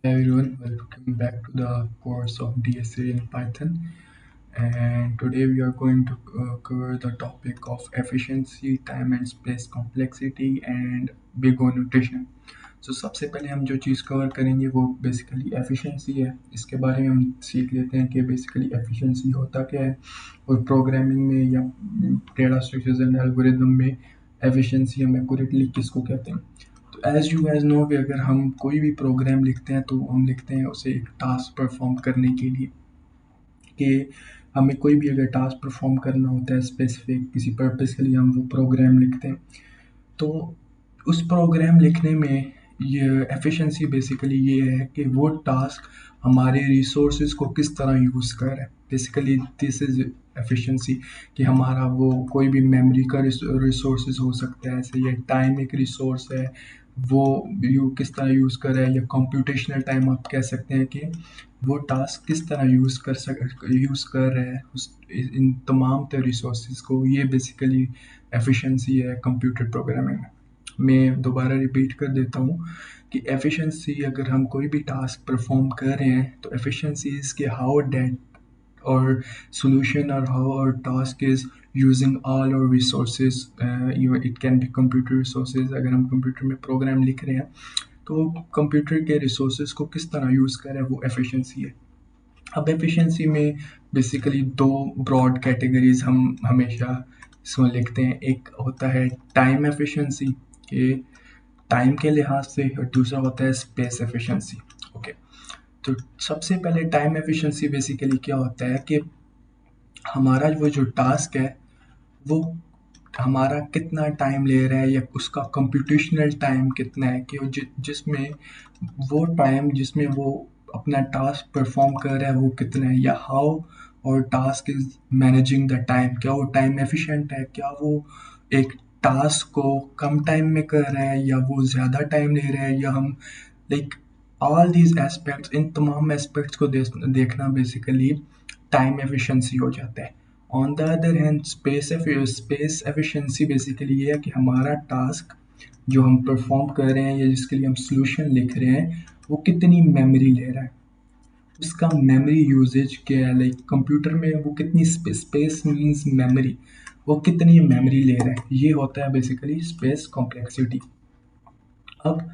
Hi everyone, welcome back to the course of DSA in Python. And today we are going to cover the topic of efficiency, time and space complexity and big O notation. So सबसे पहले हम जो चीज़ cover करेंगे वो basically efficiency है। इसके बारे में हम सीख लेते हैं कि बेसिकली एफिशिएंसी होता क्या है और प्रोग्रामिंग में या डेटा स्ट्रक्चर्स एंड एल्गोरिदम में एफिशिएंसी हम एक्यूरेटली किसको कहते हैं। तो एज यू गैस नो कि अगर हम कोई भी प्रोग्राम लिखते हैं तो हम लिखते हैं उसे एक टास्क परफॉर्म करने के लिए कि हमें कोई भी अगर टास्क परफॉर्म करना होता है स्पेसिफिक किसी पर्पस के लिए हम वो प्रोग्राम लिखते हैं। तो उस प्रोग्राम लिखने में ये एफिशिएंसी बेसिकली ये है कि वो टास्क हमारे रिसोर्सेज को किस तरह यूज़ कर रहा है। बेसिकली दिस इज़ एफिशिएंसी कि हमारा वो कोई भी मेमोरी का रिसोर्सेज हो सकता है, ऐसे ये टाइम एक रिसोर्स है, वो यू किस तरह यूज़ कर रहा है, या कंप्यूटेशनल टाइम आप कह सकते हैं कि वो टास्क किस तरह यूज़ कर रहा है उस इन तमाम रिसोर्सेज को। ये बेसिकली एफिशिएंसी है कंप्यूटर प्रोग्रामिंग में। मैं दोबारा रिपीट कर देता हूँ कि एफिशिएंसी अगर हम कोई भी टास्क परफॉर्म कर रहे हैं तो एफिशिएंसी इज़ के हाउ डेट और solution or how our task is using all our resources, it can be computer resources। अगर हम कंप्यूटर में प्रोग्राम लिख रहे हैं तो कंप्यूटर के रिसोर्सेज को किस तरह यूज़ करें वो एफिशिएंसी है। अब एफिशिएंसी में बेसिकली दो ब्रॉड कैटेगरीज हम हमेशा इसमें लिखते हैं। एक होता है टाइम एफिशिएंसी के टाइम के लिहाज से और दूसरा होता है स्पेस एफिशिएंसी। ओके, तो सबसे पहले टाइम एफिशिएंसी बेसिकली क्या होता है कि हमारा वो जो टास्क है वो हमारा कितना टाइम ले रहा है या उसका कंप्यूटेशनल टाइम कितना है कि जिसमें वो टाइम जिसमें वो अपना टास्क परफॉर्म कर रहा है वो कितना है, या हाउ और task is managing the time. क्या वो टाइम एफिशिएंट है, क्या वो एक टास्क को कम टाइम में कर रहा है या वो ज़्यादा टाइम ले रहा है, या हम लाइक ऑल दीज एस्पेक्ट्स, इन तमाम एस्पेक्ट्स को देखना बेसिकली टाइम एफिशिएंसी हो जाता है। On the other hand space efficiency basically ये है कि हमारा टास्क जो हम परफॉर्म कर रहे हैं या जिसके लिए हम सोल्यूशन लिख रहे हैं वो कितनी मेमोरी ले रहा है, उसका मेमोरी यूजेज क्या है। लाइक कंप्यूटर में वो कितनी स्पेस मीन्स मेमोरी, वो कितनी मेमोरी ले रहा है, ये होता है बेसिकली स्पेस कॉम्प्लेक्सिटी। अब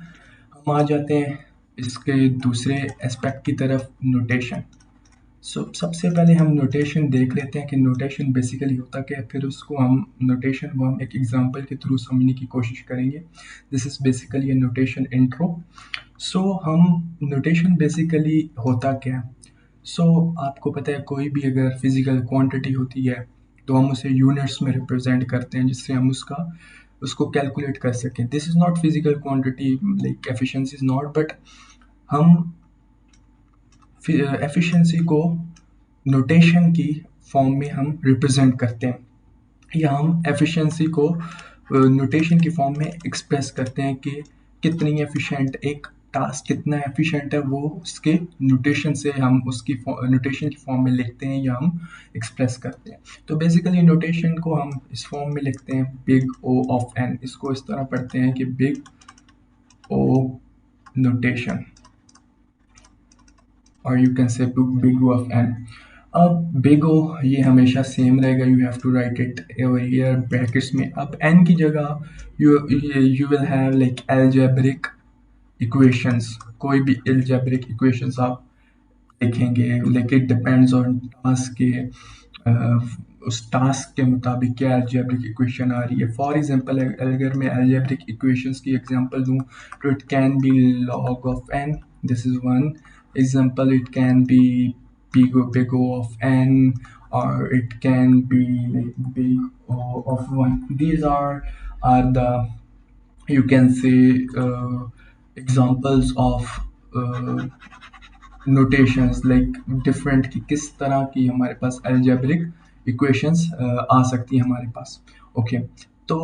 हम आ जाते हैं इसके दूसरे एस्पेक्ट की तरफ, नोटेशन। सबसे पहले हम नोटेशन देख लेते हैं कि नोटेशन बेसिकली होता क्या है, फिर उसको हम नोटेशन को हम एक एग्जांपल के थ्रू समझने की कोशिश करेंगे। This is basically a notation intro. So हम नोटेशन बेसिकली होता क्या है। आपको पता है कोई भी अगर फिजिकल क्वांटिटी होती है तो हम उसे यूनिट्स में रिप्रेजेंट करते हैं जिससे हम उसको कैलकुलेट कर सकें। This is not physical quantity, like efficiency is not, but हम एफिशिएंसी को नोटेशन की फॉर्म में हम रिप्रेजेंट करते हैं, या हम एफिशिएंसी को नोटेशन की फॉर्म में एक्सप्रेस करते हैं कि कितनी एफिशिएंट एक टास्क कितना एफिशिएंट है, वो उसके नोटेशन से हम उसकी नोटेशन की फॉर्म में लिखते हैं या हम एक्सप्रेस करते हैं। तो बेसिकली नोटेशन को हम इस फॉर्म में लिखते हैं बिग ओ ऑफ एन। इसको इस तरह पढ़ते हैं कि बिग ओ नोटेशन, और you can say big O of n. अब बिग ओ ये हमेशा सेम रहेगा, you have to write it over here brackets में। अब एन की जगह you will have like algebraic equations, कोई भी एल्जेब्रिक इक्वेशंस आप लिखेंगे, like it depends on task के उस टास्क के मुताबिक क्या एल्जेब्रिक इक्वेशन आ रही है। फॉर एग्जांपल अगर मैं एल्जेब्रिक इक्वेशंस की एग्जांपल दूं तो it can be log of n, this is one example. It can be big O of n, or it can be like big O of 1. These are the, you can say, examples of notations, like different कि किस तरह की हमारे पास algebraic equations आ सकती हैं हमारे पास। Okay, तो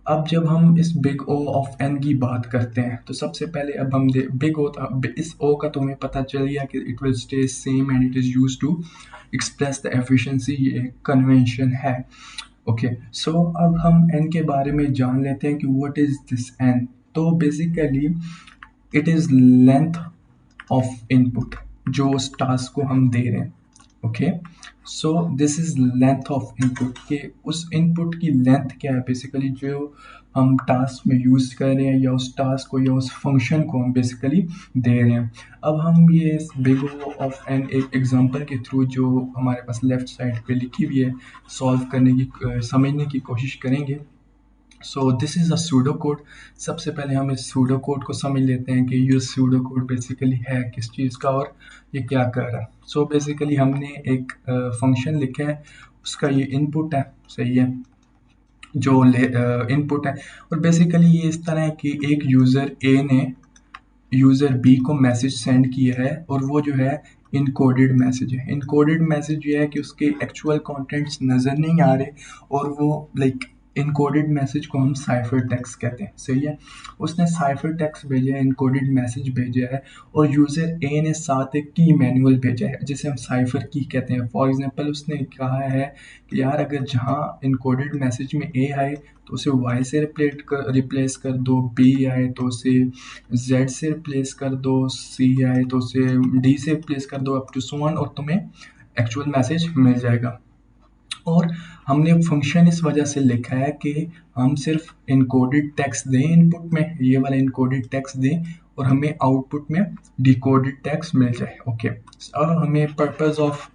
अब जब हम इस बिग ओ ऑफ एन की बात करते हैं तो सबसे पहले अब हम बिग ओ, इस ओ का तो हमें पता चल गया कि it will stay same and it is use to express the efficiency, ये कन्वेंशन है। ओके, अब हम एन के बारे में जान लेते हैं कि व्हाट इज दिस एन। तो basically it is length of input, जो उस टास्क को हम दे रहे हैं। Okay, so this is length of input के उस इनपुट की लेंथ क्या है बेसिकली, जो हम टास्क में यूज़ कर रहे हैं या उस टास्क को या उस फंक्शन को हम बेसिकली दे रहे हैं। अब हम ये बिग ओ ऑफ एन एक एग्जांपल के थ्रू जो हमारे पास लेफ्ट साइड पे लिखी हुई है सॉल्व करने की समझने की कोशिश करेंगे। So this is a pseudo code. सबसे पहले हम इस सूडो कोड को समझ लेते हैं कि ये सूडो कोड बेसिकली है किस चीज़ का और ये क्या कर रहा है। सो बेसिकली हमने एक फंक्शन लिखा है, उसका ये इनपुट है, सही है, जो इनपुट है। और बेसिकली ये इस तरह है कि एक यूज़र ए ने यूज़र बी को मैसेज सेंड किया है और वो जो है इनकोडेड मैसेज है। इनकोडेड मैसेज ये है कि उसके एक्चुअल कंटेंट्स नज़र नहीं आ रहे और वो लाइक इनकोडेड मैसेज को हम साइफर टेक्स्ट कहते हैं, सही है। उसने साइफर टेक्स्ट भेजा है, इनकोडेड मैसेज भेजा है और यूज़र ए ने साथ एक की मैनुअल भेजा है जिसे हम साइफर की कहते हैं। फॉर एग्जांपल उसने कहा है कि यार अगर जहाँ इनकोडेड मैसेज में ए आए तो उसे वाई से रिप्लेस कर दो, बी आए तो उसे जेड से रिप्लेस कर दो, सी आए तो उसे डी से रिप्लेस कर दो, अप टू सो ऑन, और तुम्हें एक्चुअल मैसेज मिल जाएगा। और हमने फंक्शन इस वजह से लिखा है कि हम सिर्फ इनकोडेड टेक्स्ट दें इनपुट में, ये वाला इनकोडेड टेक्स्ट दें और हमें आउटपुट में डिकोडेड टेक्स्ट मिल जाए। ओके, अब हमें पर्पस ऑफ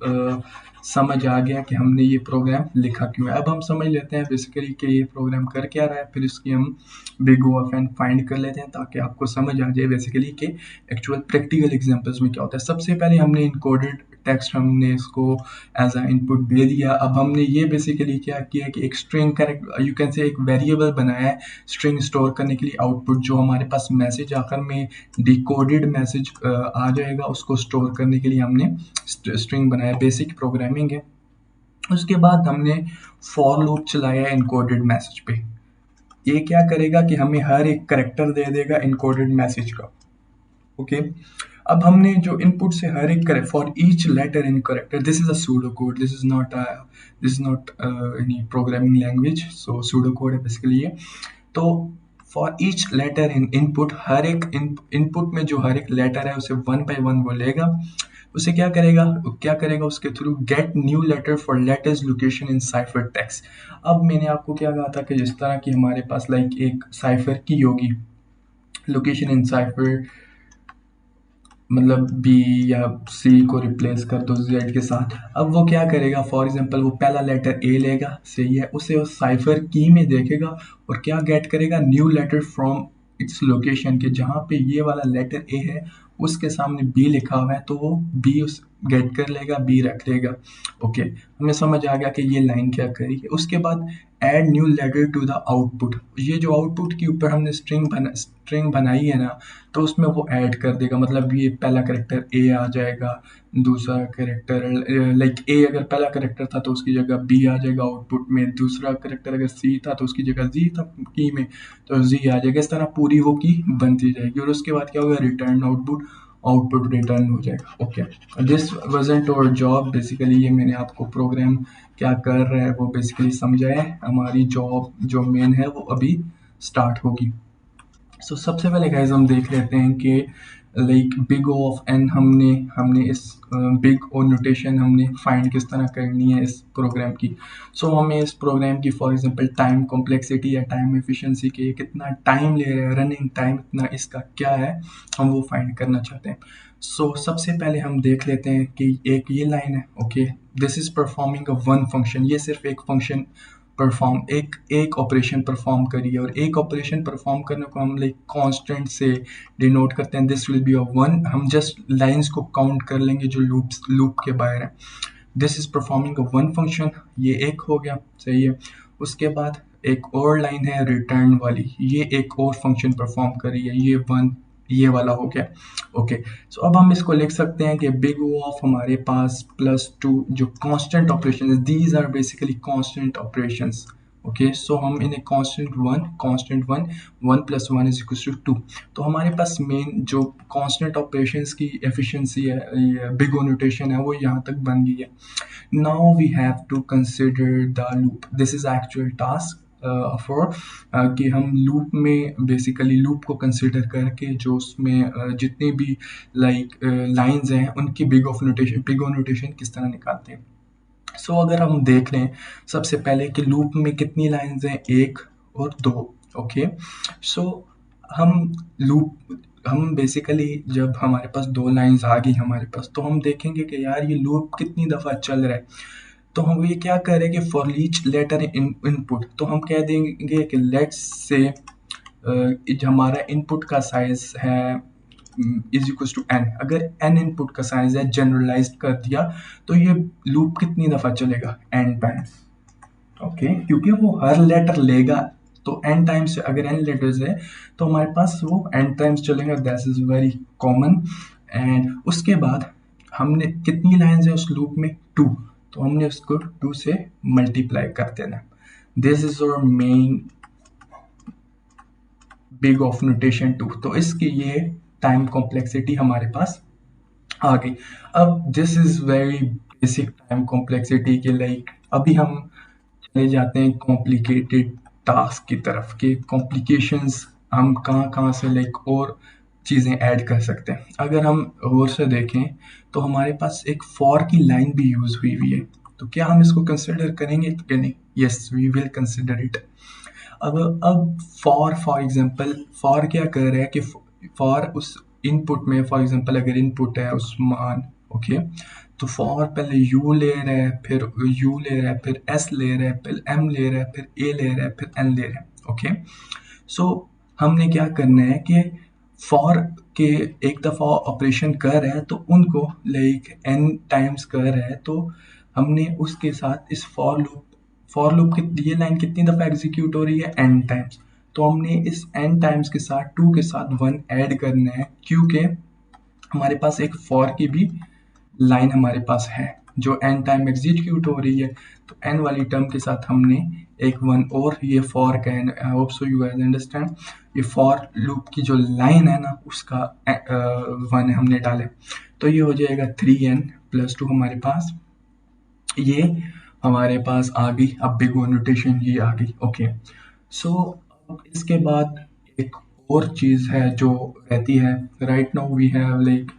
समझ आ गया कि हमने ये प्रोग्राम लिखा क्यों है। अब हम समझ लेते हैं बेसिकली कि ये प्रोग्राम कर क्या रहा है, फिर इसकी हम big O of n find कर लेते हैं ताकि आपको समझ आ जाए बेसिकली कि एक्चुअल प्रैक्टिकल एग्जांपल्स में क्या होता है। सबसे पहले हमने इनकोडेड टेक्स्ट हमने इसको एज अ इनपुट दे दिया। अब हमने ये बेसिकली क्या किया कि एक स्ट्रिंग करेक्ट यू कैन से एक वेरिएबल बनाया है स्ट्रिंग स्टोर करने के लिए। आउटपुट जो हमारे पास मैसेज आकर में डिकोडेड मैसेज आ जाएगा उसको स्टोर करने के लिए हमने स्ट्रिंग बनाया, बेसिक प्रोग्रामिंग है। उसके बाद हमने फॉर लूप चलाया इनकोडेड मैसेज पे। ये क्या करेगा कि हमें हर एक करेक्टर दे देगा इनकोडेड मैसेज का। ओके, अब हमने जो इनपुट से हर एक करे for each letter in character, this is a pseudo code, this is not any programming language, so pseudo code है बेसिकली ये। तो for each letter in input, हर एक इनपुट में जो हर एक लेटर है उसे वन बाय वन वो लेगा। उसे क्या करेगा उसके through get new letter for latest location in cipher text. अब मैंने आपको क्या कहा था कि जिस तरह की हमारे पास लाइक एक साइफर की होगी, लोकेशन इन साइफर मतलब बी या सी को रिप्लेस कर दो जेड के साथ। अब वो क्या करेगा, फॉर एग्जांपल वो पहला लेटर ए लेगा, सही है, उसे उस साइफर की में देखेगा और क्या गेट करेगा, new letter from its location के जहाँ पे ये वाला लेटर ए है उसके सामने बी लिखा हुआ है तो वो बी उस गेट कर लेगा, बी रख लेगा। ओके, हमें समझ आ गया कि ये लाइन क्या करी है। उसके बाद add new letter to the output, ये जो आउटपुट के ऊपर हमने स्ट्रिंग बनाई है ना, तो उसमें वो ऐड कर देगा। मतलब ये पहला करेक्टर ए आ जाएगा, दूसरा करेक्टर लाइक ए अगर पहला करेक्टर था तो उसकी जगह बी आ जाएगा आउटपुट में, दूसरा करेक्टर अगर सी था तो उसकी जगह जी था की में, तो जी आ जाएगा। इस तरह पूरी वो की बनती जाएगी और उसके बाद क्या होगा, रिटर्न आउटपुट, आउटपुट रिटर्न हो जाएगा। Okay, this wasn't our job, basically ये मैंने आपको प्रोग्राम क्या कर रहा है वो बेसिकली समझाया है। हमारी जॉब जो मेन है वो अभी स्टार्ट होगी। सो सबसे पहले गाइस हम देख लेते हैं कि like big O of n हमने हमने इस बिग ओ नोटेशन हमने फाइंड किस तरह करनी है इस प्रोग्राम की। सो हमें इस प्रोग्राम की फॉर एग्जांपल टाइम कॉम्प्लेक्सिटी या टाइम एफिशिएंसी के कितना टाइम ले रहा है, रनिंग टाइम इतना इसका क्या है, हम वो फाइंड करना चाहते हैं। सो सबसे पहले हम देख लेते हैं कि एक ये लाइन है। Okay, this is performing a one function, ये सिर्फ एक फंक्शन परफॉर्म एक एक ऑपरेशन परफॉर्म करिए और एक ऑपरेशन परफॉर्म करने को हम लाइक कांस्टेंट से डिनोट करते हैं, this will be a one. हम जस्ट लाइंस को काउंट कर लेंगे जो लूप के बाहर है। This is performing a one function, ये एक हो गया, सही है। उसके बाद एक और लाइन है रिटर्न वाली, ये एक और फंक्शन परफॉर्म कर रही है, ये वन, ये वाला हो गया। ओके, सो अब हम इसको लिख सकते हैं कि बिग ओ ऑफ हमारे पास प्लस टू जो constant operation, these are basically constant operations. Okay, so हम इन्हें constant one, one plus one is equal to two. तो हमारे पास मेन जो कांस्टेंट ऑपरेशंस की एफिशिएंसी है, बिग ओ नोटेशन है, वो यहाँ तक बन गई है। Now we have to consider the loop. This is actual task. For कि हम लूप में बेसिकली लूप को कंसिडर करके जो उसमें जितनी भी लाइक लाइंस हैं उनकी बिग ओ नोटेशन किस तरह निकालते हैं। सो अगर हम देख लें सबसे पहले कि लूप में कितनी लाइंस हैं, एक और दो। ओके, सो हम लूप हम बेसिकली जब हमारे पास दो लाइंस आ गई हमारे पास, तो हम देखेंगे कि यार ये लूप कितनी दफ़ा चल रहा है। तो हम ये क्या करेंगे, for each letter in input, तो हम कह देंगे कि लेट्स से हमारा इनपुट का साइज है इज इक्वल टू एन। अगर एन इनपुट का साइज है, जनरलाइज कर दिया, तो ये लूप कितनी दफ़ा चलेगा, एन टाइम्स। ओके, क्योंकि वो हर लेटर लेगा, तो एन टाइम्स, अगर एन लेटर्स है तो हमारे पास वो एन टाइम्स चलेगा। That is very common. And उसके बाद हमने कितनी लाइंस है उस लूप में, टू, तो हमने उसको टू से मल्टीप्लाई कर देना। This is our main big of notation too. तो इसकी ये टाइम कॉम्प्लेक्सिटी हमारे पास आ गई। अब this is very basic time complexity के लाइक अभी हम चले जाते हैं कॉम्प्लिकेटेड टास्क की तरफ, के कॉम्प्लिकेशंस हम कहाँ कहाँ से लाइक और चीज़ें ऐड कर सकते हैं। अगर हम गौर से देखें तो हमारे पास एक फॉर की लाइन भी यूज़ हुई हुई है, तो क्या हम इसको कंसिडर करेंगे कि नहीं? Yes, we will consider it. अब फॉर एग्जांपल, फॉर क्या कर रहा है कि फॉर उस इनपुट में, फॉर एग्जांपल अगर इनपुट है उस मान, ओके, तो फॉर पहले यू ले रहा है, फिर यू ले रहा है, फिर एस ले रहा है, फिर एम ले रहा है, फिर ए ले रहा है, फिर एन ले रहा है। ओके, सो हमने क्या करना है कि फॉर के एक दफ़ा ऑपरेशन कर रहे हैं तो उनको लाइक एन टाइम्स कर रहे हैं, तो हमने उसके साथ इस फॉर लूप की ये लाइन कितनी दफ़ा एग्जीक्यूट हो रही है, एन टाइम्स। तो हमने इस एन टाइम्स के साथ टू के साथ वन ऐड करना है, क्योंकि हमारे पास एक फॉर की भी लाइन हमारे पास है जो एन टाइम एग्जीक्यूट हो रही है। तो एन वाली टर्म के साथ हमने एक वन और ये फॉर का है। आई hope so you guys understand. ये फॉर लूप की जो लाइन है ना उसका वन हमने डाले, तो ये हो जाएगा 3n+2 हमारे पास। ये हमारे पास आ गई, अब बिग ओ नोटेशन ये आ गई। ओके, सो अब इसके बाद एक और चीज़ है जो रहती है। Right now we have like,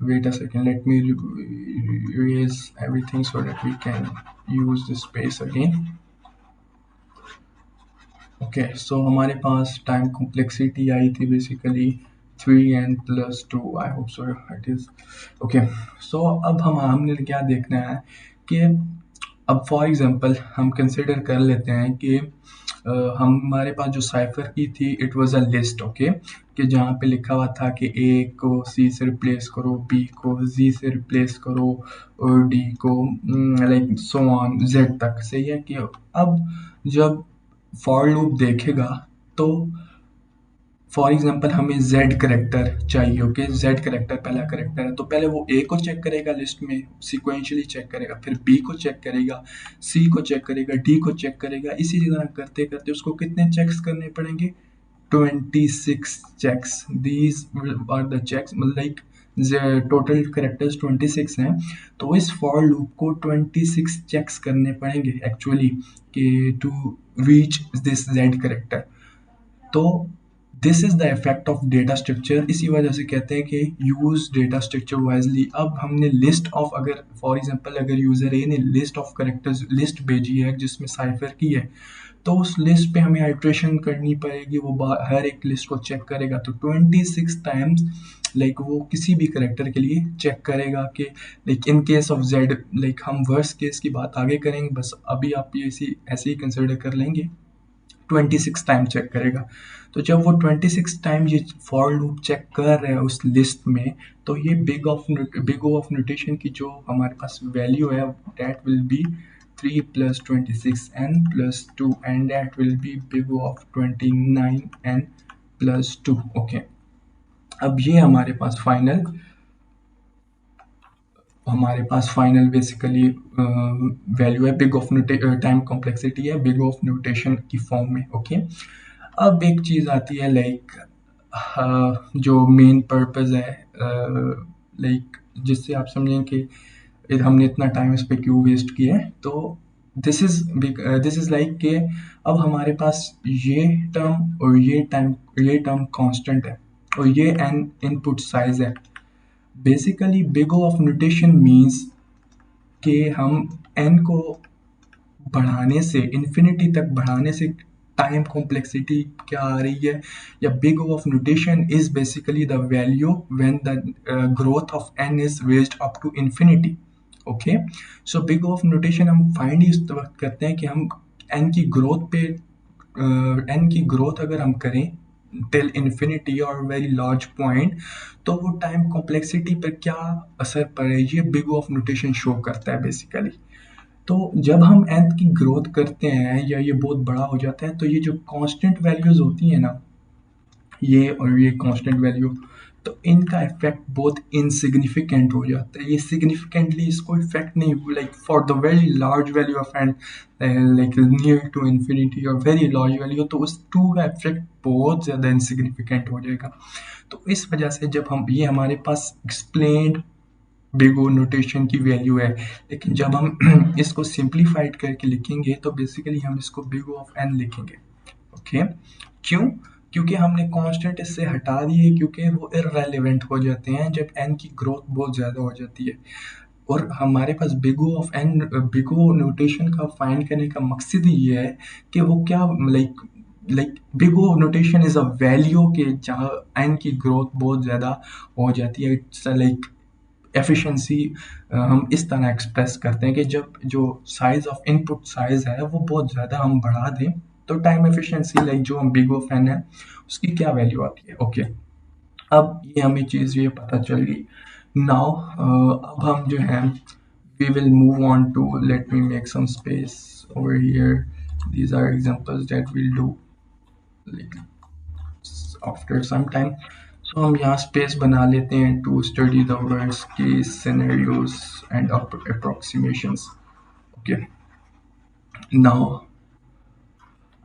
wait a second, let me erase everything so that we can use this space again. Okay, so हमारे पास टाइम कॉम्प्लेक्सिटी आई थी basically 3n+2। I hope so it is okay. So अब हमने क्या देखना है कि अब फॉर एग्जांपल हम कंसिडर कर लेते हैं कि हमारे पास जो साइफर की थी it was a list. Okay, कि जहाँ पे लिखा हुआ था कि ए को सी से रिप्लेस करो, बी को जी से रिप्लेस करो, और डी को लाइक सो ऑन जेड तक। सही है कि अब जब फॉर लूप देखेगा तो फॉर एग्जांपल हमें जेड करेक्टर चाहिए। ओके, जेड करेक्टर पहला करेक्टर है, तो पहले वो ए को चेक करेगा, लिस्ट में सिक्वेंशियली चेक करेगा, फिर बी को चेक करेगा, सी को चेक करेगा, डी को चेक करेगा। इसी तरह करते करते उसको कितने चेक्स करने पड़ेंगे, 26 checks. These are the checks, मतलब लाइक टोटल करेक्टर्स 26 हैं, तो इस फॉर लूप को 26 चेक्स करने पड़ेंगे एक्चुअली कि to reach this Z character. तो this is the effect of data structure. इसी वजह से कहते हैं कि यूज डेटा स्ट्रक्चर वाइजली। अब हमने लिस्ट ऑफ, अगर फॉर एग्जांपल अगर यूजर ए ने लिस्ट ऑफ करेक्टर्स लिस्ट भेजी है जिसमें साइफर की है, तो उस लिस्ट पे हमें आइट्रेशन करनी पड़ेगी। वो हर एक लिस्ट को चेक करेगा, तो 26 टाइम्स लाइक वो किसी भी करेक्टर के लिए चेक करेगा कि like in case of Z, like हम वर्स्ट केस की बात आगे करेंगे, बस अभी आप ये ऐसे ही कंसिडर कर लेंगे। 26 टाइम चेक करेगा। तो जब वो 26 टाइम ये फॉर लूप चेक कर रहा है उस लिस्ट में, तो ये बिग ओ ऑफ नोटेशन की जो हमारे पास वैल्यू है, that will be 3 + 26n+2, and that will be big O of 29n+2। Okay, अब ये हमारे पास फाइनल बेसिकली वैल्यू है, बिग ऑफ टाइम कॉम्प्लेक्सिटी है बिग ऑफ नोटेशन की फॉर्म में। ओके, अब एक चीज़ आती है लाइक जो मेन पर्पस है, लाइक जिससे आप समझें कि हमने इतना टाइम इस पे क्यों वेस्ट किया है। तो दिस इज लाइक कि अब हमारे पास ये टर्म और ये टर्म कांस्टेंट है और ये एन इनपुट साइज है। Basically big O of notation means कि हम एन को बढ़ाने से इन्फिनिटी तक बढ़ाने से टाइम कॉम्प्लेक्सिटी क्या आ रही है, या big O of notation is basically the value when the growth of n is raised up to infinity. Okay, so big O of notation हम फाइंड इस वक्त करते हैं कि हम एन की ग्रोथ पे एन की ग्रोथ अगर हम करें टिल इन्फिनिटी और वेरी लार्ज पॉइंट, तो वो टाइम कॉम्प्लेक्सिटी पर क्या असर पड़े, ये big O of notation show करता है बेसिकली। तो जब हम nth की ग्रोथ करते हैं या ये बहुत बड़ा हो जाता है, तो ये जो कांस्टेंट वैल्यूज होती है ना, ये और ये कांस्टेंट वैल्यू, तो इनका इफेक्ट बहुत इनसिग्निफिकेंट हो जाता है। ये सिग्निफिकेंटली इसको इफेक्ट नहीं, like for the very large value of n, like near to infinity और वेरी लार्ज वैल्यू, तो उस टू का इफेक्ट बहुत ज़्यादा इनसिग्निफिकेंट हो जाएगा। तो इस वजह से जब हम ये हमारे पास एक्सप्लेन्ड बिग O नोटेशन की वैल्यू है, लेकिन जब हम इसको सिंप्लीफाइड करके लिखेंगे तो बेसिकली हम इसको बिग O ऑफ एन लिखेंगे। ओके, क्यों? क्योंकि हमने कांस्टेंट इससे हटा दिए, क्योंकि वो इररेलेवेंट हो जाते हैं जब एन की ग्रोथ बहुत ज़्यादा हो जाती है। और हमारे पास big O of N, big O notation का फाइंड करने का मकसद ही ये है कि वो क्या, like big O notation is a value के जहाँ एन की ग्रोथ बहुत ज़्यादा हो जाती है। इट्स लाइक एफिशिएंसी हम इस तरह एक्सप्रेस करते हैं कि जब जो साइज ऑफ इनपुट साइज है वो बहुत ज़्यादा हम बढ़ा दें, तो टाइम एफिशिएंसी लाइक जो हम बिग O फैन है उसकी क्या वैल्यू आती है। ओके, अब ये हमें चीज़ ये पता चल गई। नाउ अब हम जो है we will move on to, let me make some space over here. These are examples that we'll do like after some time. So हम यहाँ स्पेस बना लेते हैं to study the worst case scenarios and approximations. Okay, now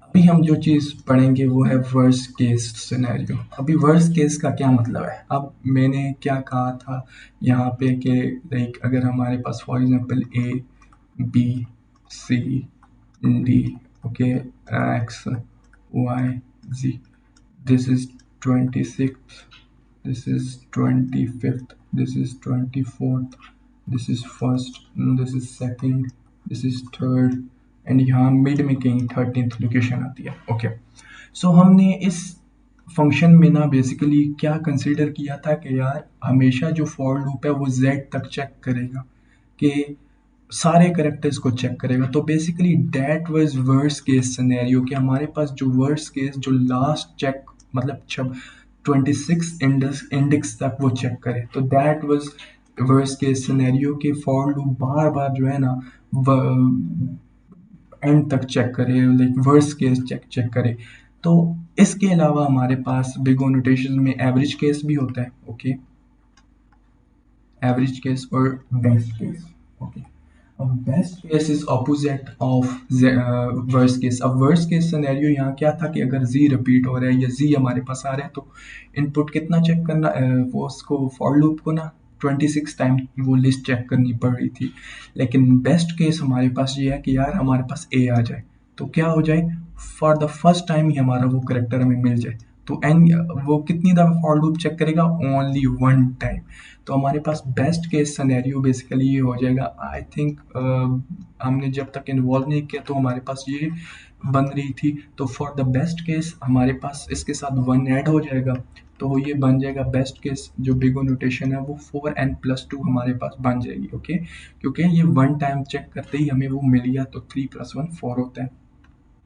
अभी हम जो चीज़ पढ़ेंगे वो है वर्स्ट केस सिनेरियो। अभी वर्स्ट केस का क्या मतलब है? अब मैंने क्या कहा था यहाँ पे कि लाइक अगर हमारे पास for example A B C D, okay, X Y Z, this is 26th, this is 25th, this is 24th, this is first, this is second, this is third, and यहाँ मिड में कहीं 13th location आती है। Okay, so हमने इस function में ना basically क्या कंसिडर किया था कि यार हमेशा जो फॉर लूप है वो z तक चेक करेगा, कि सारे करेक्टर्स को चेक करेगा। तो basically that was worst case scenario कि हमारे पास जो वर्स्ट केस जो लास्ट चेक मतलब जब 26 इंडेक्स तक वो चेक करे, तो that was worst case scenario कि फॉर लूप बार बार जो है ना एंड तक चेक करे, लाइक वर्स्ट केस चेक करे। तो इसके अलावा हमारे पास बिग O नोटेशन में एवरेज केस भी होता है। ओके, एवरेज केस और बेस्ट केस। ओके, अब best case is opposite of worst case. अब वर्स्ट केस सिनेरियो यहाँ क्या था कि अगर जी रिपीट हो रहा है या जी हमारे पास आ रहा है, तो इनपुट कितना चेक करना, वो उसको फॉर लूप को ना 26 टाइम वो लिस्ट चेक करनी पड़ रही थी। लेकिन बेस्ट केस हमारे पास ये है कि यार हमारे पास ए आ जाए, तो क्या हो जाए, फॉर द फर्स्ट टाइम ही हमारा वो करेक्टर हमें मिल जाए। तो एन वो कितनी दफ़ा फॉर लूप चेक करेगा, ओनली वन टाइम। तो हमारे पास बेस्ट केस सिनेरियो बेसिकली ये हो जाएगा। आई थिंक हमने जब तक इन्वॉल्व नहीं किया तो हमारे पास ये बन रही थी। तो फॉर द बेस्ट केस हमारे पास इसके साथ वन ऐड हो जाएगा, तो ये बन जाएगा बेस्ट केस जो बिग O नोटेशन है वो 4n+2 हमारे पास बन जाएगी। ओके, क्योंकि ये वन टाइम चेक करते ही हमें वो मिल गया, तो 3+1 4 होता है।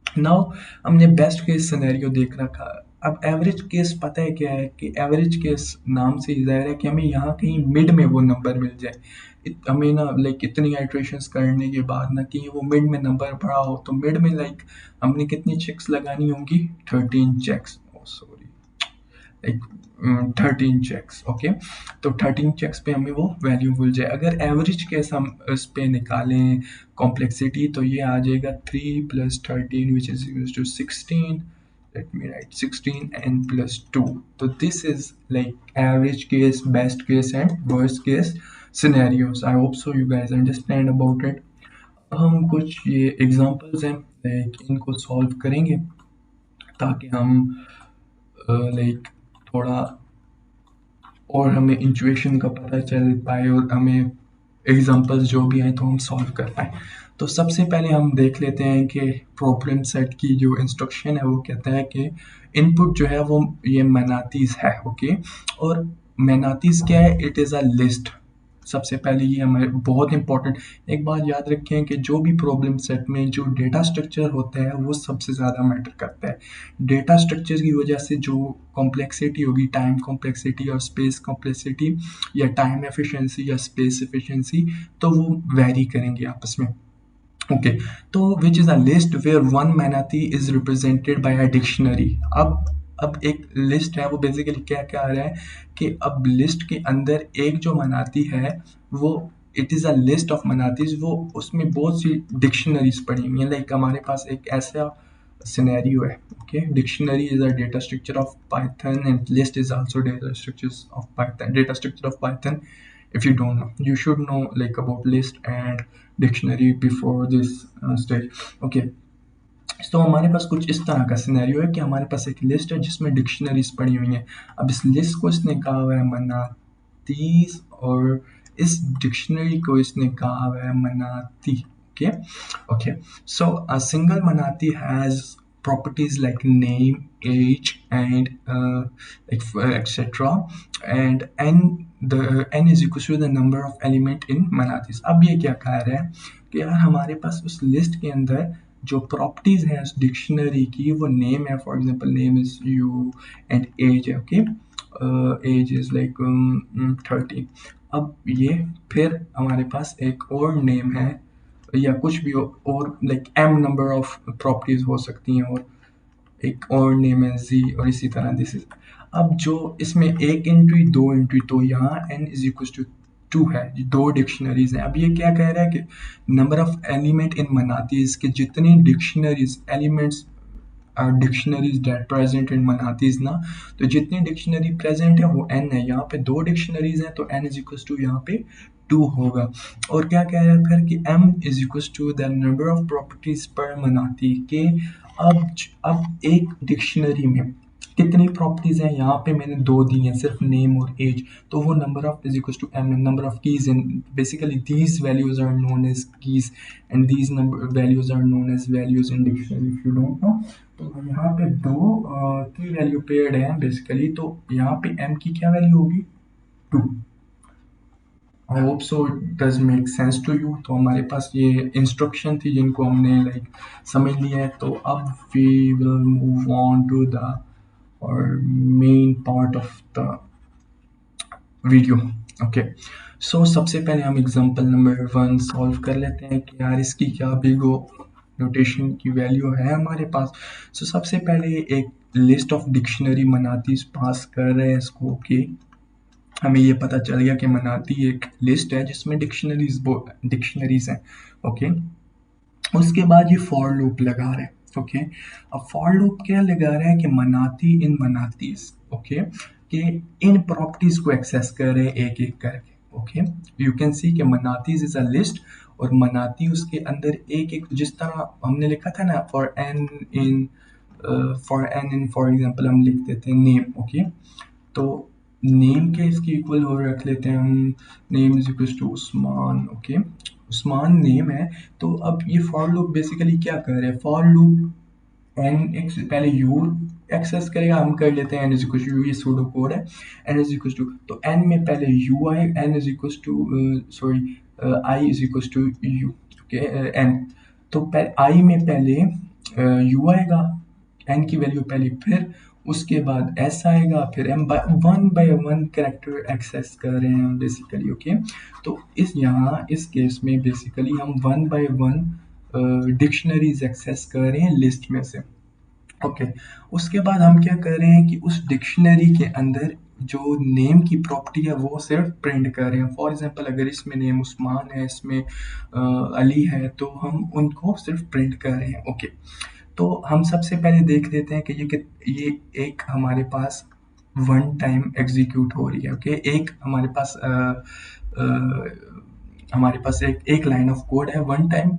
नाउ हमने बेस्ट केस सिनेरियो देख रखा। अब एवरेज केस पता है क्या है कि एवरेज केस नाम से ही ज़ाहिर है कि हमें यहाँ कहीं मिड में वो नंबर मिल जाए। हमें ना लाइक इतनी आइट्रेशंस करने के बाद ना कहीं वो मिड में नंबर पड़ा हो, तो मिड में लाइक हमने कितनी चेक्स लगानी होंगी, 13 checks, sorry like 13 checks. Okay, तो 13 चेक्स पे हमें वो वैल्यू मिल जाए। अगर एवरेज केस हम इस पे निकालें कॉम्प्लेक्सिटी, तो ये आ जाएगा 3+13 which is equal to 16। let me write 16n+2. So this is like average case, best case and worst case scenarios. I hope so you guys understand about it. हम कुछ ये एग्जांपल्स हैं लाइक इनको solve करेंगे ताकि हम like थोड़ा और हमें इंट्यूशन का पता चल पाए और हमें एग्जांपल्स जो भी हैं तो हम सॉल्व कर पाए। तो सबसे पहले हम देख लेते हैं कि प्रॉब्लम सेट की जो इंस्ट्रक्शन है वो कहता है कि इनपुट जो है वो ये मैनातीस है। ओके, और मैनातीस क्या है? It is a list. सबसे पहले ये हमारे बहुत इंपॉर्टेंट एक बात याद रखें कि जो भी प्रॉब्लम सेट में जो डेटा स्ट्रक्चर होता है वो सबसे ज़्यादा मैटर करता है। डेटा स्ट्रक्चर की वजह से जो कॉम्प्लेक्सिटी होगी, टाइम कॉम्प्लेक्सिटी और स्पेस कॉम्प्लेक्सिटी या टाइम एफिशिएंसी या स्पेस एफिशिएंसी, तो वो वेरी करेंगे आपस में। ओके, तो which is a list where one manatee is represented by a dictionary. अब एक लिस्ट है वो बेसिकली क्या कह रहा है कि अब लिस्ट के अंदर एक जो मनाती है वो it is a list of manatees, वो उसमें बहुत सी डिक्शनरीज पड़ी हुई हैं। लाइक हमारे पास एक ऐसा सिनेरियो है। Okay, dictionary is a data structure of Python and list is also data structures of Python, data structure of Python. If you don't know, you should know like about list and dictionary before this stage. Okay, तो हमारे पास कुछ इस तरह का scenario है कि हमारे पास एक लिस्ट है जिसमें डिक्शनरीज पड़ी हुई हैं। अब इस लिस्ट को इसने कहा हुआ है मनातीस और इस डिक्शनरी को इसने कहा हुआ है मनाती। Okay, okay, so a single manati has properties like name, age, and etc. And n is equal to the number of element in manatis. अब ये क्या कह रहा है कि यार हमारे पास उस लिस्ट के अंदर जो प्रॉपर्टीज हैं उस डिक्शनरी की, वो नेम है, for example name is you and age है। Okay, age is like 30। अब ये फिर हमारे पास एक और नेम है या कुछ भी हो और like m number of properties हो सकती हैं और एक और नेम है जी और इसी तरह दिस इज। अब जो इसमें एक एंट्री दो एंट्री, तो यहाँ n is equal to two है, दो डिक्शनरीज हैं। अब ये क्या कह रहा है कि number of element in manatees के जितनी dictionaries elements dictionaries that present in manatees ना, तो जितनी डिक्शनरी प्रेजेंट है वो एन है। यहाँ पे दो डिक्शनरीज हैं तो एन इज इक्वल टू यहाँ पे टू होगा। और क्या कह रहा है फिर कि m is equal to the number of properties पर मनाती के। अब एक डिक्शनरी में कितनी प्रॉपर्टीज हैं? यहाँ पे मैंने दो दी हैं, सिर्फ नेम और एज। तो वो number of is equal to m number of keys in basically these values are known as keys and these number values are known as values in dictionary if you don't know. तो यहाँ पे दो की value paired है basically, तो यहाँ पे m की क्या वैल्यू होगी? 2। I hope so it does make sense to you. तो हमारे पास ये इंस्ट्रक्शन थी जिनको हमने लाइक समझ लिया है। तो अब we will move on to the और main part of the video. Okay, so सबसे पहले हम एग्जांपल नंबर 1 सॉल्व कर लेते हैं कि यार इसकी क्या बिगो नोटेशन की वैल्यू है हमारे पास। सो सबसे पहले एक लिस्ट ऑफ डिक्शनरी मनातीस पास कर रहे हैं इसको। ओके, हमें ये पता चल गया कि मनाती एक लिस्ट है जिसमें डिक्शनरीज हैं। ओके, उसके बाद ये फॉर लूप लगा रहे हैं। ओके, अब फॉर लूप क्या लगा रहा है कि मनाती इन मनातीस, ओके, कि इन प्रॉपर्टीज को एक्सेस कर रहे हैं एक एक करके। ओके, यू कैन सी कि मनातीज इज अ लिस्ट और मनाती उसके अंदर एक एक, जिस तरह हमने लिखा था ना for n in for example हम लिख देते हैं नेम। ओके, तो नेम के इसकी इक्वल हो रख लेते हैं हम, name is equal to Usman. Okay, Usman name है। तो अब ये फॉर लूप बेसिकली क्या कर रहे हैं? फॉर लूप एन एक्स पहले यू एक्सेस करेगा, हम कर लेते हैं n is equal to U, ये सूडो कोड है। एन इज इक्वल टू, तो एन में पहले यू आए, n is equal to sorry I is equal to U. Okay, n, तो आई में पहले यू आएगा, एन की वैल्यू पहले, फिर उसके बाद एस आएगा, फिर m by one character access कर रहे हैं हम बेसिकली। ओके, तो इस यहाँ इस केस में बेसिकली हम one by one dictionaries access कर रहे हैं लिस्ट में से। ओके, उसके बाद हम क्या कर रहे हैं कि उस डिक्शनरी के अंदर जो नेम की प्रॉपर्टी है वो सिर्फ प्रिंट कर रहे हैं। फॉर एग्जांपल अगर इसमें नेम उस्मान है, इसमें अली है, तो हम उनको सिर्फ प्रिंट कर रहे हैं। ओके, तो हम सबसे पहले देख लेते हैं कि ये एक हमारे पास वन टाइम एग्जीक्यूट हो रही है। ओके, एक हमारे पास एक लाइन ऑफ कोड है वन टाइम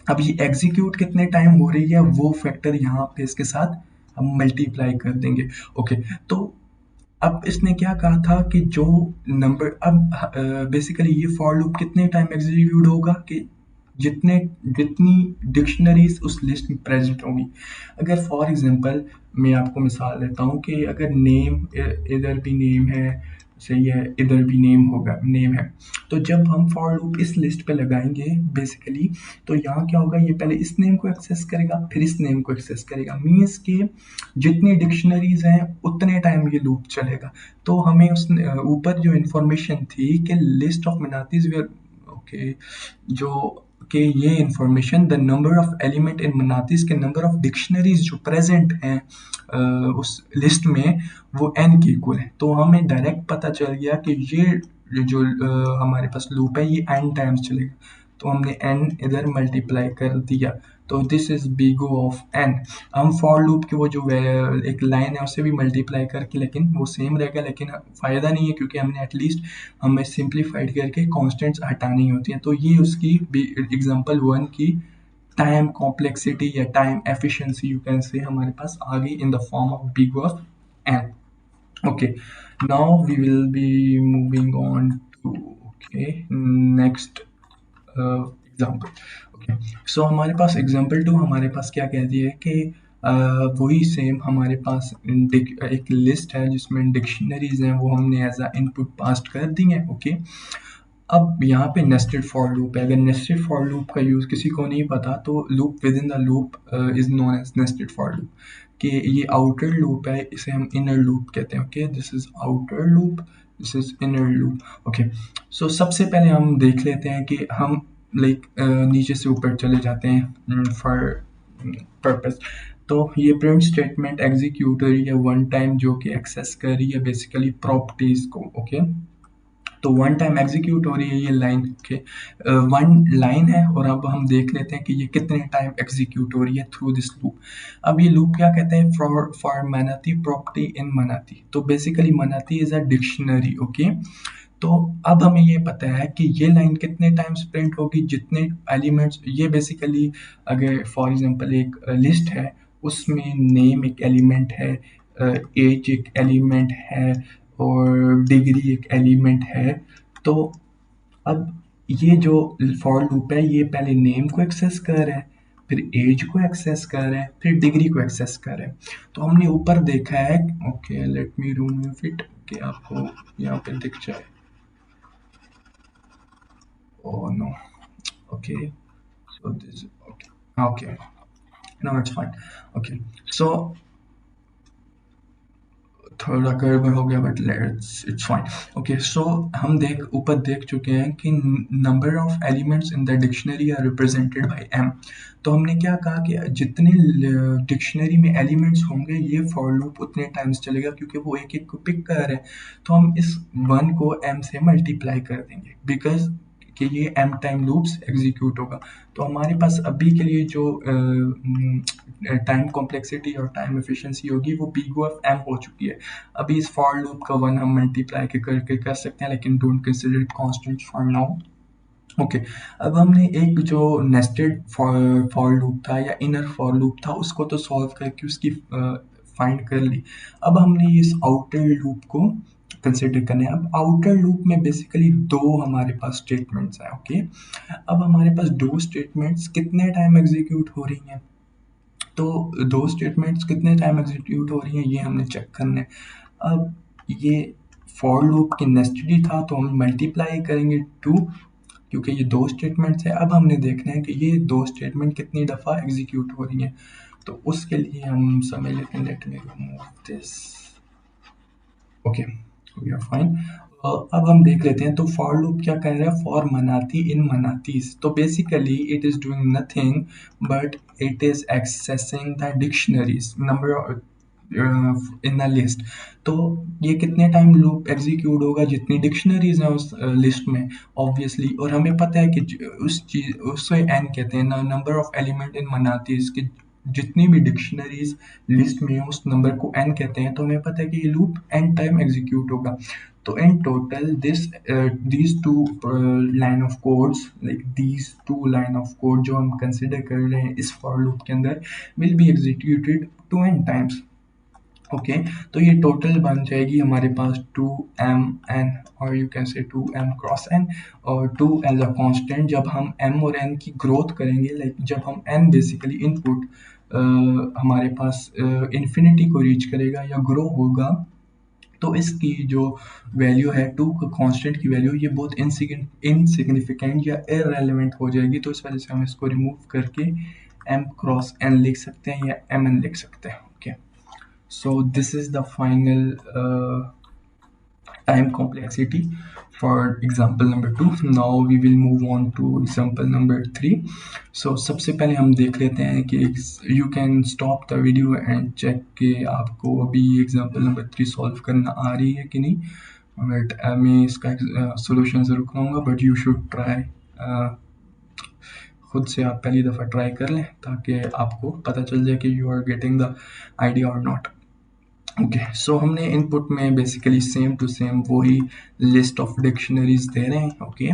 अब ये एग्जीक्यूट कितने टाइम हो रही है वो फैक्टर यहाँ पे इसके साथ हम मल्टीप्लाई कर देंगे। ओके, तो अब इसने क्या कहा था कि जो नंबर अब बेसिकली ये फॉर लूप कितने टाइम एग्जीक्यूट होगा कि जितने जितनी डिक्शनरीज उस लिस्ट में प्रेजेंट होंगी। अगर फॉर एग्जांपल मैं आपको मिसाल देता हूँ कि अगर नेम इधर भी नेम है, सही है, इधर भी नेम होगा, नेम है, तो जब हम फॉर लूप इस लिस्ट पे लगाएंगे बेसिकली, तो यहाँ क्या होगा, ये पहले इस नेम को एक्सेस करेगा फिर इस नेम को एक्सेस करेगा, मीन्स कि जितनी डिक्शनरीज हैं उतने टाइम ये लूप चलेगा। तो हमें उस ऊपर जो इंफॉर्मेशन थी कि list of manatees where, okay, जो कि ये information the number of element in manatees के नंबर ऑफ डिक्शनरीज जो प्रेजेंट हैं उस लिस्ट में वो n के इक्वल है। तो हमें डायरेक्ट पता चल गया कि ये जो हमारे पास लूप है ये n टाइम्स चलेगा, तो हमने n इधर मल्टीप्लाई कर दिया, तो this is big O of n। हम फॉर लूप की वो जो एक लाइन है उससे भी मल्टीप्लाई करके, लेकिन वो सेम रहेगा, लेकिन फ़ायदा नहीं है क्योंकि हमने एटलीस्ट हमें सिंप्लीफाइड करके कॉन्स्टेंट्स हटानी होती हैं। तो ये उसकी एग्जांपल वन की टाइम कॉम्प्लेक्सिटी या time efficiency you can say हमारे पास आ गई in the form of big of n. Okay, now we will be moving on to, okay, next example. Okay, so हमारे पास एग्जाम्पल टू हमारे पास क्या कहती है कि वही सेम हमारे पास एक लिस्ट है जिसमें डिक्शनरीज हैं, वो हमने एज अ इनपुट पास्ट कर दी हैं। ओके, अब यहाँ पे नेस्टेड फॉर लूप है। अगर नेस्टेड फॉर लूप का यूज़ किसी को नहीं पता तो loop within the loop is known as nested for loop, कि ये आउटर लूप है, इसे हम इनर लूप कहते हैं। Okay, this is outer loop, this is inner loop. Okay, so सबसे पहले हम देख लेते हैं कि हम लाइक नीचे से ऊपर चले जाते हैं फॉर पर्पस। तो ये प्रिंट स्टेटमेंट एग्जीक्यूट हो रही है वन टाइम, जो कि एक्सेस कर रही है बेसिकली प्रॉपर्टीज को। ओके, तो वन टाइम एग्जीक्यूट हो रही है ये लाइन। ओके, वन लाइन है, और अब हम देख लेते हैं कि ये कितने टाइम एग्जीक्यूट हो रही है थ्रू दिस लूप। अब ये लूप क्या कहते हैं, फॉर मनाती प्रॉपर्टी इन मनाती। तो बेसिकली मनाती इज अ डिक्शनरी। ओके, तो अब हमें ये पता है कि ये लाइन कितने टाइम्स प्रिंट होगी, जितने एलिमेंट्स, ये बेसिकली अगर फॉर एग्जांपल एक लिस्ट है उसमें नेम एक एलिमेंट है, एज एक एलिमेंट है, और डिग्री एक एलिमेंट है। तो अब ये जो फॉर लूप है ये पहले नेम को एक्सेस कर रहा है, फिर एज को एक्सेस कर रहा है, फिर डिग्री को एक्सेस कर रहा है। तो हमने ऊपर देखा है, okay let me remove it कि आपको यहाँ पे दिख जाए। Oh no. Okay. So this. Okay. Okay. No, it's fine. Okay. So थोड़ा गड़बड़ हो गया but let's it's fine. Okay, so हम ऊपर देख चुके हैं कि number of elements in the dictionary are represented by M. तो हमने क्या कहा कि जितने डिक्शनरी में एलिमेंट्स होंगे ये फॉर लूप उतने टाइम्स चलेगा, क्योंकि वो एक एक को पिक कर रहे हैं। तो हम इस वन को एम से मल्टीप्लाई कर देंगे बिकॉज कि ये एम टाइम लूप्स एग्जीक्यूट होगा। तो हमारे पास अभी के लिए जो टाइम कॉम्प्लेक्सिटी और टाइम एफिशिएंसी होगी वो पी ऑफ एम हो चुकी है। अभी इस फॉर लूप का वन हम मल्टीप्लाई के करके कर सकते हैं, लेकिन don't consider it constant for now. Okay, अब हमने एक जो नेस्टेड फॉर लूप था या इनर फॉर लूप था उसको तो सॉल्व करके उसकी फाइंड कर ली। अब हमने इस आउटर लूप को कंसिडर करना है। अब आउटर लूप में बेसिकली दो हमारे पास स्टेटमेंट्स हैं। ओके, अब हमारे पास दो स्टेटमेंट्स कितने टाइम एग्जीक्यूट हो रही हैं, तो दो स्टेटमेंट्स कितने टाइम एग्जीक्यूट हो रही हैं ये हमने चेक करना है। अब ये फॉर लूप के नेस्टेड ही था तो हम मल्टीप्लाई करेंगे टू, क्योंकि ये दो स्टेटमेंट्स है। अब हमने देखना है कि ये दो स्टेटमेंट कितनी दफ़ा एग्जीक्यूट हो रही हैं, तो उसके लिए हम समझ लेते हैं। Let me remove this. Okay, we are fine. अब हम देख लेते हैं तो फॉर लूप क्या कह रहा है, फॉर मनाती इन मनातीस। तो basically it is doing nothing but it is accessing the dictionaries number in the list. तो ये कितने टाइम लूप एग्जीक्यूट होगा, जितनी डिक्शनरीज हैं उस लिस्ट में ऑब्वियसली। और हमें पता है कि उस चीज उससे एन कहते हैं ना, नंबर ऑफ एलिमेंट इन मनातीस की जितनी भी डिक्शनरीज लिस्ट में है उस नंबर को एन कहते हैं। तो हमें पता है कि ये लूप एन टाइम एग्जीक्यूट होगा। तो in total this these two line of codes, like these two line of code जो हम कंसिडर कर रहे हैं इस फॉर लूप के अंदर, will be executed 2n times. Okay, तो ये टोटल बन जाएगी हमारे पास 2m n, और यू कैन से 2m×n, और 2 एज अ कांस्टेंट। जब हम m और n की ग्रोथ करेंगे, लाइक जब हम n बेसिकली इनपुट हमारे पास इन्फिनिटी को रीच करेगा या ग्रो होगा, तो इसकी जो वैल्यू है 2 कांस्टेंट की वैल्यू, ये बहुत इनसिग्निफिकेंट या इररेलेवेंट हो जाएगी। तो इस वजह से हम इसको रिमूव करके m×n लिख सकते हैं या mn लिख सकते हैं। Okay, so this is the final time complexity for example number 2. Now we will move on to example number 3. So सबसे पहले हम देख लेते हैं कि you can stop the video and check कि आपको अभी example number 3 solve करना आ रही है कि नहीं। बट मैं इसका solution ज़रूर कराऊंगा, but you should try खुद से आप पहली दफ़ा ट्राई कर लें ताकि आपको पता चल जाए कि you are getting the idea or not. Okay, so हमने इनपुट में बेसिकली सेम टू सेम वही लिस्ट ऑफ डिक्शनरीज दे रहे हैं। ओके,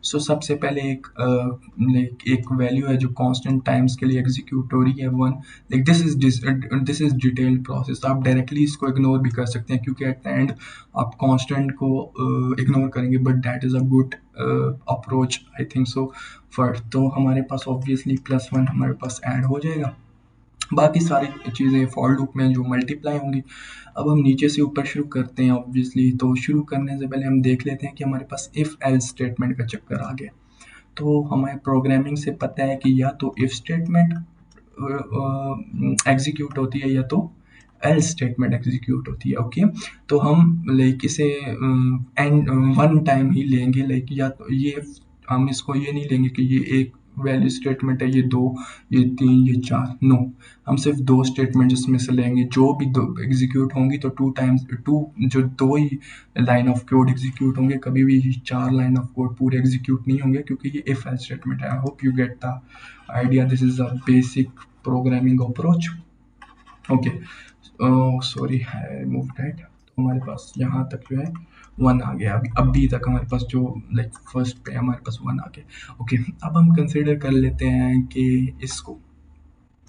सो सबसे पहले एक वैल्यू है जो कांस्टेंट टाइम्स के लिए एग्जीक्यूट हो रही है 1। Like this is detailed process, आप डायरेक्टली इसको इग्नोर भी कर सकते हैं क्योंकि एट द एंड आप कांस्टेंट को इग्नोर करेंगे, but that is a good approach I think so. First तो हमारे पास ऑब्वियसली +1 हमारे पास ऐड हो जाएगा, बाकी सारी चीज़ें फॉर लूप में जो मल्टीप्लाई होंगी। अब हम नीचे से ऊपर शुरू करते हैं ऑब्वियसली, तो शुरू करने से पहले हम देख लेते हैं कि हमारे पास इफ़ एल्स स्टेटमेंट का चक्कर आ गया। तो हमें प्रोग्रामिंग से पता है कि या तो इफ़ स्टेटमेंट एग्जीक्यूट होती है या तो एल्स स्टेटमेंट एग्जीक्यूट होती है। ओके, तो हम लाइक इसे एंड वन टाइम ही लेंगे, लाइक या तो ये हम इसको ये नहीं लेंगे कि ये एक वैल्यू स्टेटमेंट है, ये 2, ये 3, ये 4, नो, हम सिर्फ 2 स्टेटमेंट इसमें से लेंगे। जो भी 2 एग्जीक्यूट होंगी तो 2 टाइम्स 2, जो 2 ही लाइन ऑफ कोड एग्जीक्यूट होंगे, कभी भी 4 लाइन ऑफ कोड पूरे एग्जीक्यूट नहीं होंगे क्योंकि ये इफ एल्स स्टेटमेंट है। I hope you get the idea, this is a basic programming approach. Okay, sorry I move that. तो हमारे पास यहाँ तक जो है 1 आ गया, अभी तक हमारे पास जो लाइक फर्स्ट पे हमारे पास 1 आ गया। ओके, अब हम कंसिडर कर लेते हैं कि इसको,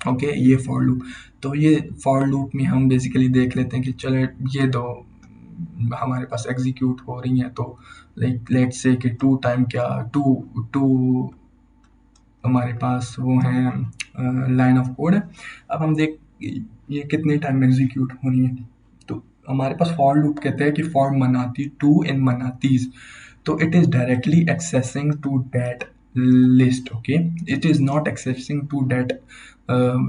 ओके, ये फॉर लूप। तो ये फॉर लूप में हम बेसिकली देख लेते हैं कि चले ये दो हमारे पास एग्जीक्यूट हो रही हैं, तो लाइक लेट्स से कि 2 टाइम क्या 2 हमारे पास वो हैं लाइन ऑफ कोड है। अब हम देख ये कितने टाइम एग्जीक्यूट हो रही है। तो हमारे पास फॉर लूप कहते हैं कि फॉर मनाती 2 इन मनातीज, तो it is directly accessing to that list. Okay, it is not accessing to that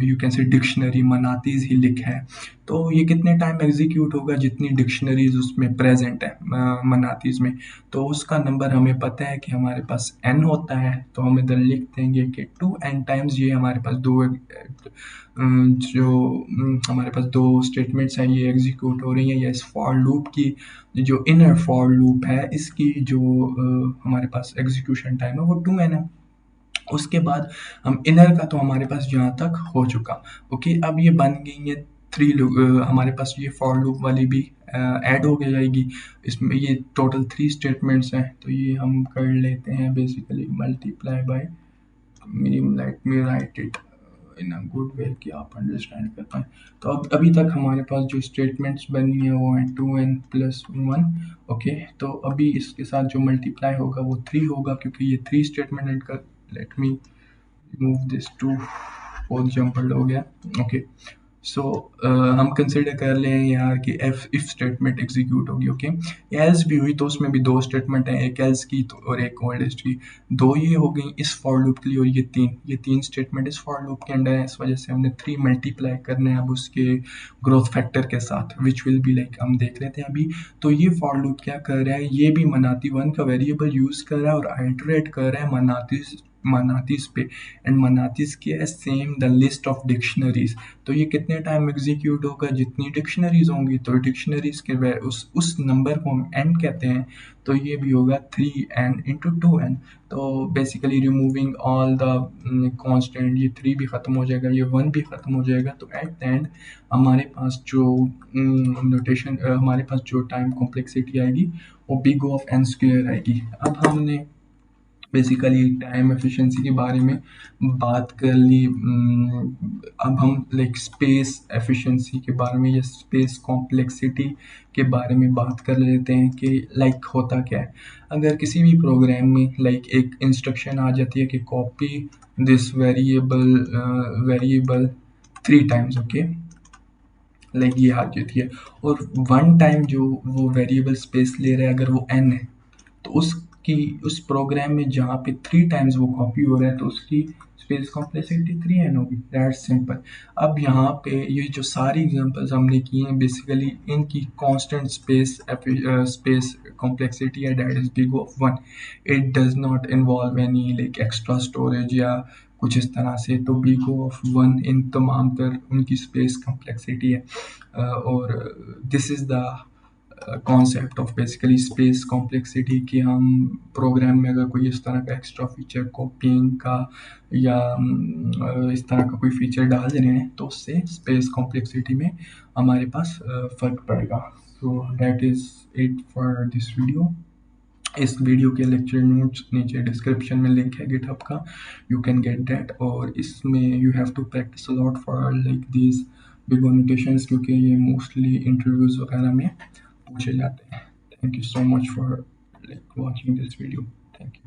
you can say dictionary मनातीज ही लिखा है। तो ये कितने टाइम एग्जीक्यूट होगा, जितनी डिक्शनरीज उसमें प्रेजेंट है मनातीज में। तो उसका नंबर हमें पता है कि हमारे पास n होता है, तो हम इधर लिख देंगे कि 2n टाइम्स ये हमारे पास हमारे पास 2 स्टेटमेंट्स हैं, ये एग्जीक्यूट हो रही हैं, या इस फॉर लूप की जो इनर फॉर लूप है इसकी जो हमारे पास एग्जीक्यूशन टाइम है वो 2n है। उसके बाद हम इनर का तो हमारे पास यहाँ तक हो चुका। ओके, अब ये बन गई है 3 लूप, हमारे पास ये फॉर लूप वाली भी ऐड हो जाएगी। इसमें ये टोटल 3 स्टेटमेंट्स हैं, तो ये हम कर लेते हैं basically multiply by, let me right it in a good way कि आप अंडरस्टैंड कर पाएँ। तो अब अभी तक हमारे पास जो स्टेटमेंट्स बनी है वो हैं 2n+1। ओके, तो अभी इसके साथ जो मल्टीप्लाई होगा वो 3 होगा क्योंकि ये 3 स्टेटमेंट का, लेट मी रिमूव दिस 2, बहुत जम्पल्ड हो गया। ओके, सो हम कंसिडर कर लें यार कि इफ स्टेटमेंट एग्जीक्यूट होगी। ओके, एल्स भी हुई तो उसमें भी 2 स्टेटमेंट हैं, एक एल्स की तो और एक ओल्डेस्ट की। 2 ये हो गई इस फॉर लूप के लिए, और ये 3 स्टेटमेंट इस फॉर लूप के अंडर है। इस वजह से हमने 3 मल्टीप्लाई करने हैं अब उसके ग्रोथ फैक्टर के साथ, विच विल बी लाइक, हम देख लेते हैं अभी। तो ये फॉर लूप क्या कर रहा है, ये भी मनाती 1 का वेरिएबल यूज़ कर रहा है और आइटरेट कर रहा है मनातीस पे, एंड मनातीस की है same the list of dictionaries. तो ये कितने टाइम एग्जीक्यूट होगा, जितनी डिक्शनरीज होंगी, तो डिक्शनरीज के उस नंबर को हम एंड कहते हैं। तो ये भी होगा 3n into 2n। तो basically removing all the constant, ये 3 भी ख़त्म हो जाएगा, ये 1 भी ख़त्म हो जाएगा। तो एट द एंड हमारे पास जो नोटेशन, हमारे पास जो टाइम कॉम्प्लेक्सिटी आएगी वो बिग ऑफ एन स्क्वेयर आएगी। अब हमने बेसिकली टाइम एफिशिएंसी के बारे में बात कर ली। अब हम लाइक स्पेस एफिशिएंसी के बारे में या स्पेस कॉम्प्लेक्सिटी के बारे में बात कर लेते हैं कि लाइक होता क्या है। अगर किसी भी प्रोग्राम में लाइक एक इंस्ट्रक्शन आ जाती है कि copy this variable 3 times, okay, like ये आ जाती है, और 1 टाइम जो वो वेरिएबल स्पेस ले रहा है अगर वो n है, तो उसकी उस प्रोग्राम में जहाँ पे 3 टाइम्स वो कॉपी हो रहा है तो उसकी स्पेस कॉम्प्लेक्सिटी 3n होगी। That's simple. अब यहाँ पे ये जो सारी एग्जांपल्स हमने की हैं बेसिकली इनकी कांस्टेंट स्पेस कॉम्प्लेक्सिटी है, that is big of 1। It does not involve any like extra storage या कुछ इस तरह से। तो बिग ऑफ 1 इन तमाम तर उनकी स्पेस कॉम्प्लेक्सिटी है। और this is the concept of basically space complexity कि हम प्रोग्राम में अगर कोई इस तरह का एक्स्ट्रा फीचर कॉपीइंग का या इस तरह का कोई फीचर डाल रहे हैं तो उससे स्पेस कॉम्प्लेक्सिटी में हमारे पास फ़र्क पड़ेगा। So that is it for this video. इस वीडियो के लेक्चर नोट्स नीचे डिस्क्रिप्शन में लिंक है गिटहब का, यू कैन गेट दैट। और इसमें you have to practice a lot for like these big notations, क्योंकि ये मोस्टली इंटरव्यूज़ वगैरह में पूछे जाते हैं। Thank you so much for like watching this video. Thank you.